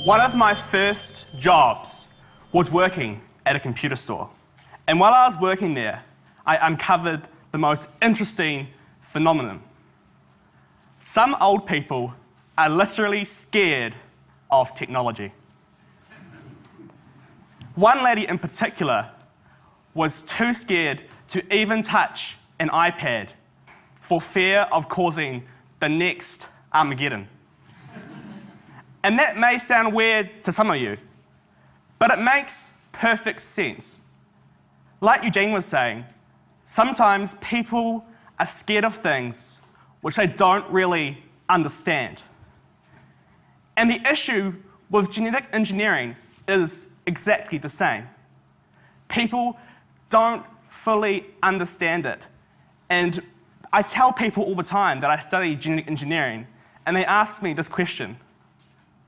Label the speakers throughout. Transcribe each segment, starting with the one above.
Speaker 1: One of my first jobs was working at a computer store. And while I was working there, I uncovered the most interesting phenomenon. Some old people are literally scared of technology. One lady in particular was too scared to even touch an iPad for fear of causing the next Armageddon. And that may sound weird to some of you, but it makes perfect sense. Like Eugene was saying, sometimes people are scared of things which they don't really understand. And the issue with genetic engineering is exactly the same. People don't fully understand it. And I tell people all the time that I study genetic engineering, and they ask me this question: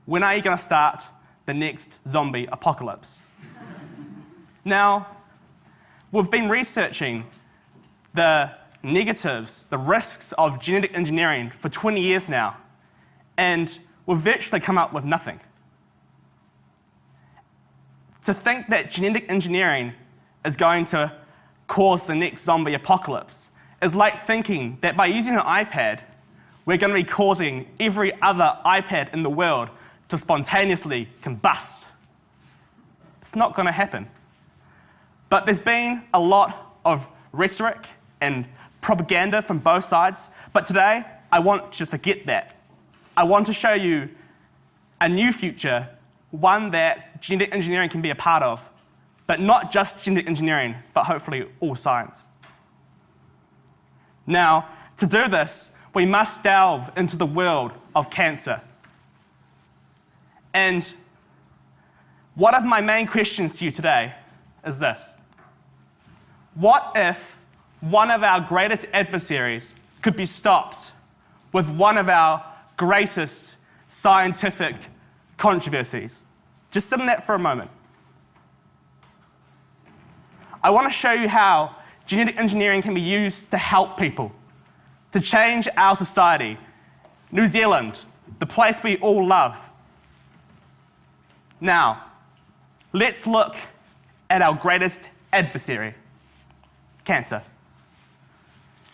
Speaker 1: when are you going to start the next zombie apocalypse? Now, we've been researching the negatives, the risks of genetic engineering for 20 years now, and we've virtually come up with nothing. To think that genetic engineering is going to cause the next zombie apocalypse is like thinking that by using an iPad, we're going to be causing every other iPad in the world to spontaneously combust. It's not going to happen. But there's been a lot of rhetoric and propaganda from both sides, but today I want you to forget that. I want to show you a new future, one that genetic engineering can be a part of, but not just genetic engineering, but hopefully all science. Now, to do this, we must delve into the world of cancer. And one of my main questions to you today is this: what if one of our greatest adversaries could be stopped with one of our greatest scientific controversies? Just sit in that for a moment. I want to show you how genetic engineering can be used to help people, to change our society. New Zealand, the place we all love. Now, let's look at our greatest adversary, cancer.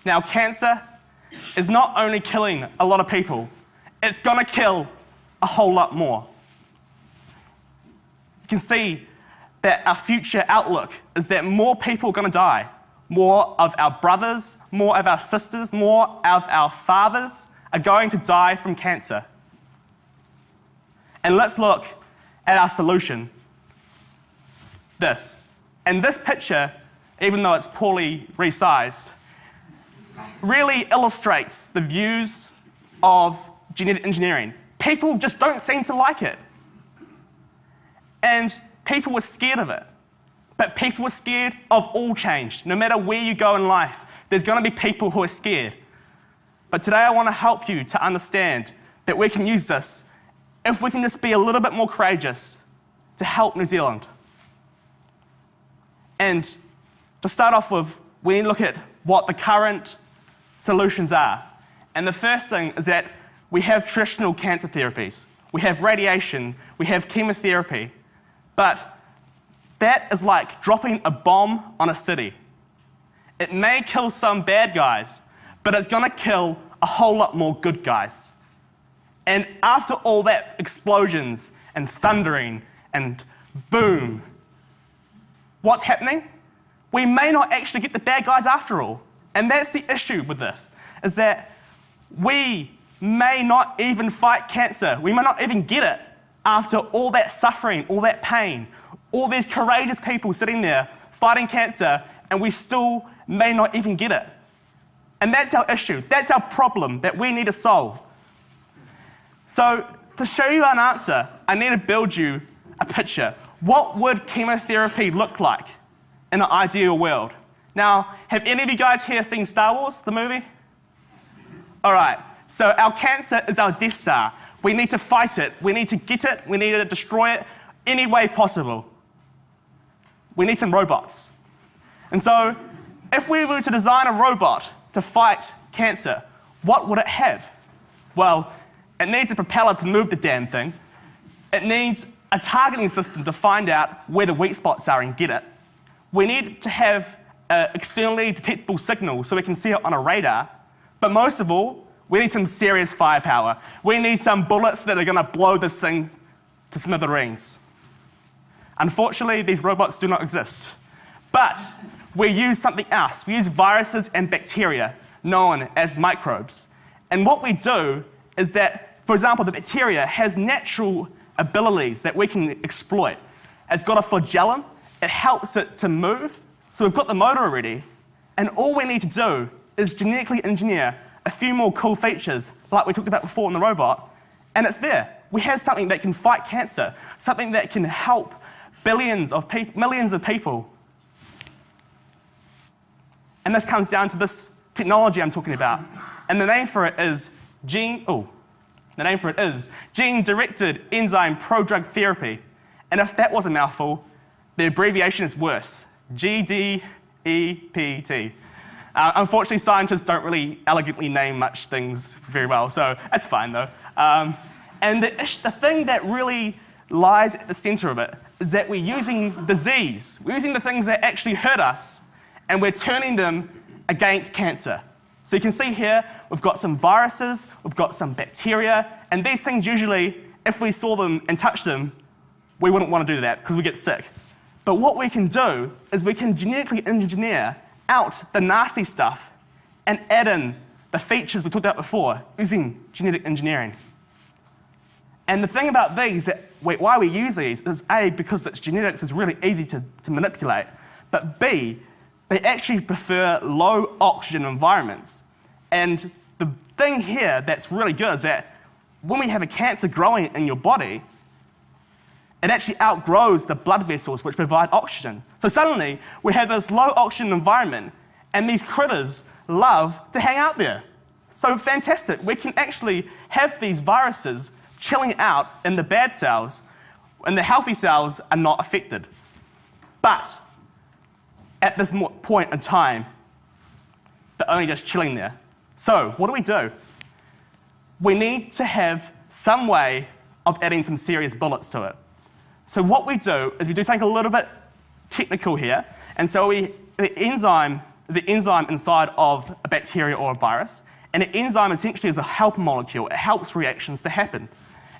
Speaker 1: Now, cancer is not only killing a lot of people, it's going to kill a whole lot more. You can see that our future outlook is that more people are going to die. More of our brothers, more of our sisters, more of our fathers are going to die from cancer. And let's look at our solution, this. And this picture, even though it's poorly resized, really illustrates the views of genetic engineering. People just don't seem to like it. And people were scared of it. But people were scared of all change. No matter where you go in life, there's going to be people who are scared. But today I want to help you to understand that we can use this if we can just be a little bit more courageous to help New Zealand. And to start off with, we need to look at what the current solutions are. And the first thing is that we have traditional cancer therapies. We have radiation, we have chemotherapy, but that is like dropping a bomb on a city. It may kill some bad guys, but it's going to kill a whole lot more good guys. And after all that explosions and thundering and boom, what's happening? We may not actually get the bad guys after all. And that's the issue with this, is that we may not even fight cancer. We may not even get it after all that suffering, all that pain, all these courageous people sitting there fighting cancer, and we still may not even get it. And that's our issue. That's our problem that we need to solve. So to show you an answer, I need to build you a picture. What would chemotherapy look like in an ideal world? Now, have any of you guys here seen Star Wars, the movie? All right, so our cancer is our Death Star. We need to fight it. We need to get it. We need to destroy it any way possible. We need some robots. And so if we were to design a robot to fight cancer, what would it have? Well, it needs a propeller to move the damn thing. It needs a targeting system to find out where the weak spots are and get it. We need to have an externally detectable signal so we can see it on a radar. But most of all, we need some serious firepower. We need some bullets that are going to blow this thing to smithereens. Unfortunately, these robots do not exist. But we use something else. We use viruses and bacteria, known as microbes. And what we do is that, for example, the bacteria has natural abilities that we can exploit. It's got a flagellum. It helps it to move. So we've got the motor already. And all we need to do is genetically engineer a few more cool features, like we talked about before in the robot, and it's there. We have something that can fight cancer, something that can help millions of people. And this comes down to this technology I'm talking about. And the name for it is gene-directed enzyme prodrug therapy. And if that was a mouthful, the abbreviation is worse, GDEPT. Unfortunately, scientists don't really elegantly name much things very well, so that's fine though. And the thing that really lies at the center of it is that we're using disease. We're using the things that actually hurt us, and we're turning them against cancer. So you can see here, we've got some viruses, we've got some bacteria, and these things usually, if we saw them and touched them, we wouldn't want to do that because we get sick. But what we can do is we can genetically engineer out the nasty stuff and add in the features we talked about before using genetic engineering. And the thing about these, why we use these, is A, because its genetics is really easy to manipulate, but B, they actually prefer low oxygen environments. And the thing here that's really good is that when we have a cancer growing in your body, it actually outgrows the blood vessels which provide oxygen. So suddenly, we have this low oxygen environment, and these critters love to hang out there. So fantastic. We can actually have these viruses chilling out in the bad cells, and the healthy cells are not affected. But at this point in time, they're only just chilling there. So what do? We need to have some way of adding some serious bullets to it. So what we do is we do something a little bit technical here. And so the enzyme is an enzyme inside of a bacteria or a virus. And an enzyme essentially is a helper molecule. It helps reactions to happen.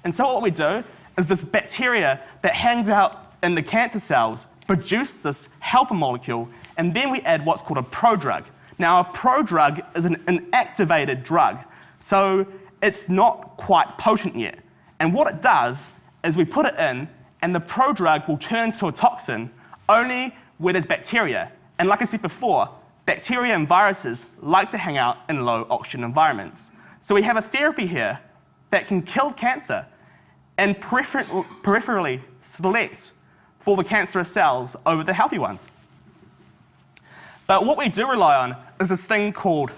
Speaker 1: And so what we do is this bacteria that hangs out in the cancer cells produces this helper molecule, and then we add what's called a prodrug. Now, a prodrug is an inactivated drug, so it's not quite potent yet. And what it does is we put it in, and the prodrug will turn to a toxin only where there's bacteria. And like I said before, bacteria and viruses like to hang out in low oxygen environments. So we have a therapy here that can kill cancer and peripherally select for the cancerous cells over the healthy ones. But what we do rely on is this thing called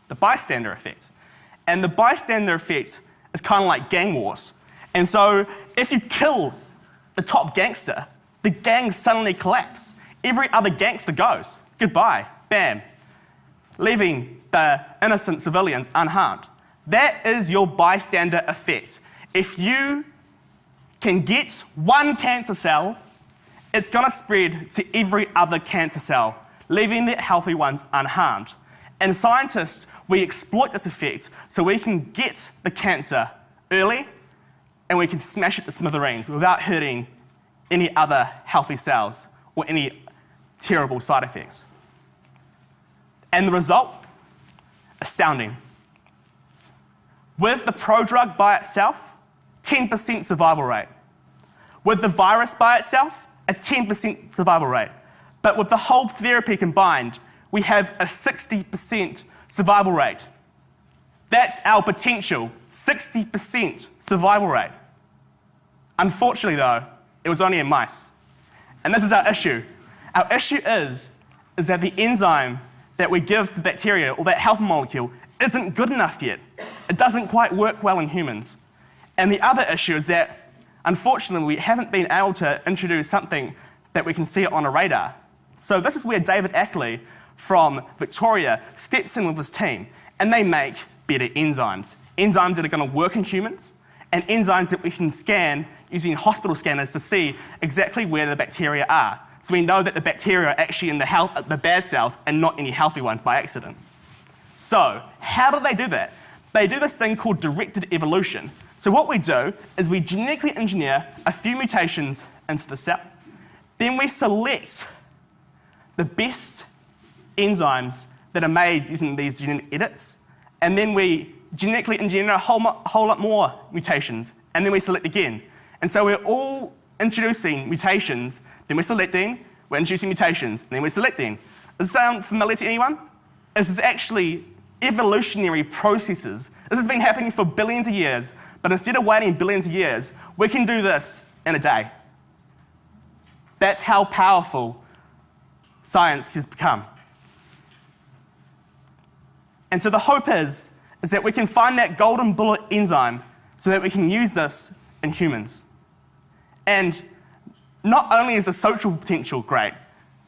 Speaker 1: the bystander effect. And the bystander effect is kind of like gang wars. And so if you kill the top gangster, the gang suddenly collapse. Every other gangster goes. Goodbye. Bam. Leaving the innocent civilians unharmed. That is your bystander effect. If you can get one cancer cell, it's going to spread to every other cancer cell, leaving the healthy ones unharmed. And scientists, we exploit this effect so we can get the cancer early and we can smash it to smithereens without hurting any other healthy cells or any terrible side effects. And the result? Astounding. With the prodrug by itself, 10% survival rate. With the virus by itself, a 10% survival rate. But with the whole therapy combined, we have a 60% survival rate. That's our potential, 60% survival rate. Unfortunately though, it was only in mice. And this is our issue. Our issue is that the enzyme that we give to bacteria, or that helper molecule, isn't good enough yet. It doesn't quite work well in humans. And the other issue is that, unfortunately, we haven't been able to introduce something that we can see on a radar. So this is where David Ackley from Victoria steps in with his team, and they make better enzymes. Enzymes that are going to work in humans, and enzymes that we can scan using hospital scanners to see exactly where the bacteria are. So we know that the bacteria are actually in the bad cells and not any healthy ones by accident. So how do they do that? They do this thing called directed evolution. So what we do is we genetically engineer a few mutations into the cell. Then we select the best enzymes that are made using these genetic edits. And then we genetically engineer a whole lot more mutations. And then we select again. And so we're all introducing mutations, then we're selecting, we're introducing mutations, and then we're selecting. Does it sound familiar to anyone? This is actually evolutionary processes. This has been happening for billions of years, but instead of waiting billions of years, we can do this in a day. That's how powerful science has become. And so the hope is that we can find that golden bullet enzyme so that we can use this in humans. And not only is the social potential great,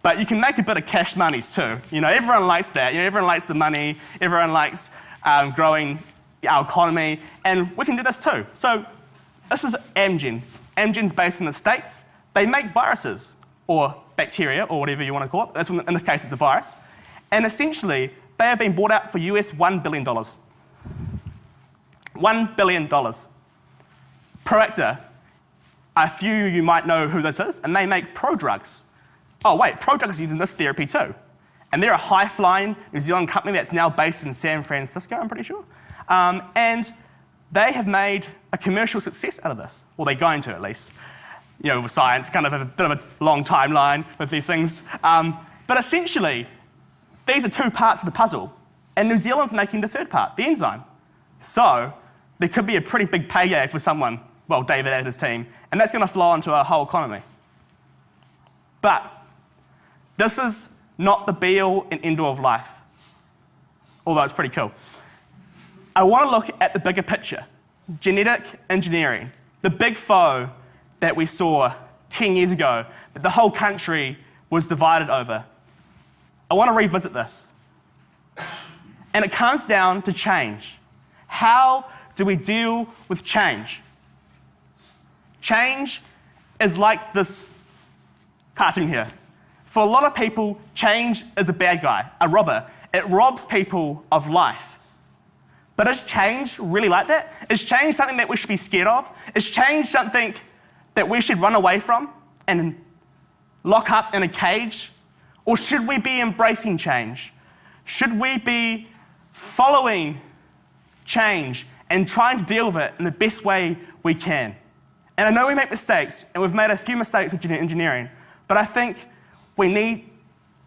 Speaker 1: but you can make a bit of cash monies too. Everyone likes that. Everyone likes the money. Everyone likes growing our economy, and we can do this too. So this is Amgen. Amgen's based in the States. They make viruses, or bacteria, or whatever you want to call it. In this case, it's a virus. And essentially, they have been bought out for US $1 billion. $1 billion. Proactor, a few you might know who this is, and they make prodrugs. Oh wait, prodrugs is using this therapy too. And they're a high-flying New Zealand company that's now based in San Francisco, I'm pretty sure. And they have made a commercial success out of this. Well, they're going to at least. With science, kind of a bit of a long timeline with these things. But essentially, these are two parts of the puzzle. And New Zealand's making the third part, the enzyme. So there could be a pretty big payday for someone, well, David and his team, and that's going to flow into our whole economy. But this is not the be-all and end-all of life, although it's pretty cool. I want to look at the bigger picture, genetic engineering, the big foe that we saw 10 years ago, that the whole country was divided over. I want to revisit this. And it comes down to change. How do we deal with change? Change is like this cartoon here. For a lot of people, change is a bad guy, a robber. It robs people of life. But is change really like that? Is change something that we should be scared of? Is change something that we should run away from and lock up in a cage? Or should we be embracing change? Should we be following change and trying to deal with it in the best way we can? And I know we make mistakes, and we've made a few mistakes with genetic engineering, but I think we need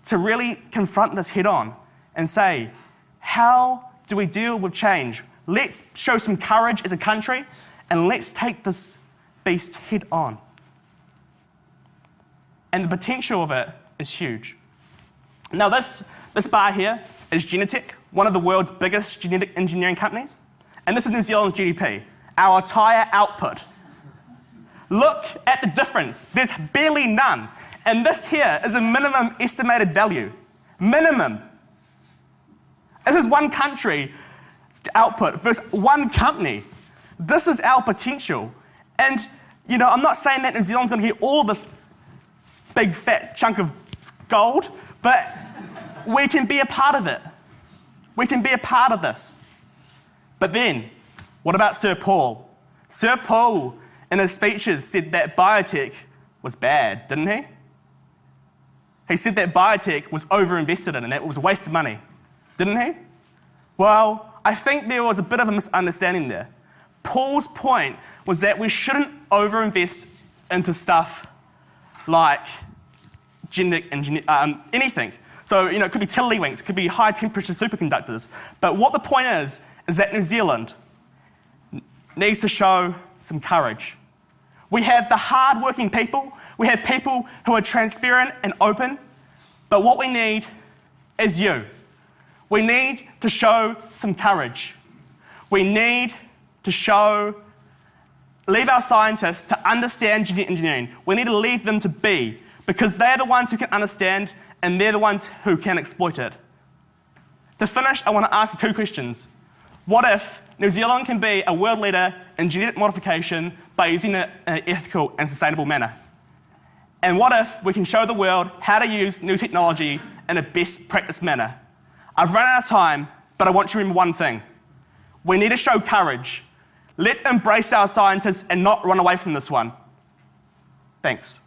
Speaker 1: to really confront this head on and say, how do we deal with change? Let's show some courage as a country, and let's take this beast head on. And the potential of it is huge. Now this bar here is Genentech, one of the world's biggest genetic engineering companies. And this is New Zealand's GDP, our entire output. Look at the difference. There's barely none. And this here is a minimum estimated value. Minimum. This is one country output versus one company. This is our potential. And, I'm not saying that New Zealand's going to get all of this big fat chunk of gold, but we can be a part of it. We can be a part of this. But then, what about Sir Paul? Sir Paul, in his speeches, said that biotech was bad, didn't he? He said that biotech was overinvested in and that it was a waste of money, didn't he? Well, I think there was a bit of a misunderstanding there. Paul's point was that we shouldn't overinvest into stuff like genetic engineering, anything. So, it could be tiddlywinks, it could be high-temperature superconductors. But what the point is that New Zealand needs to show some courage. We have the hard-working people. We have people who are transparent and open. But what we need is you. We need to show some courage. We need to leave our scientists to understand genetic engineering. We need to leave them to be, because they're the ones who can understand and they're the ones who can exploit it. To finish, I want to ask two questions. What if New Zealand can be a world leader in genetic modification by using it in an ethical and sustainable manner? And what if we can show the world how to use new technology in a best practice manner? I've run out of time, but I want you to remember one thing. We need to show courage. Let's embrace our scientists and not run away from this one. Thanks.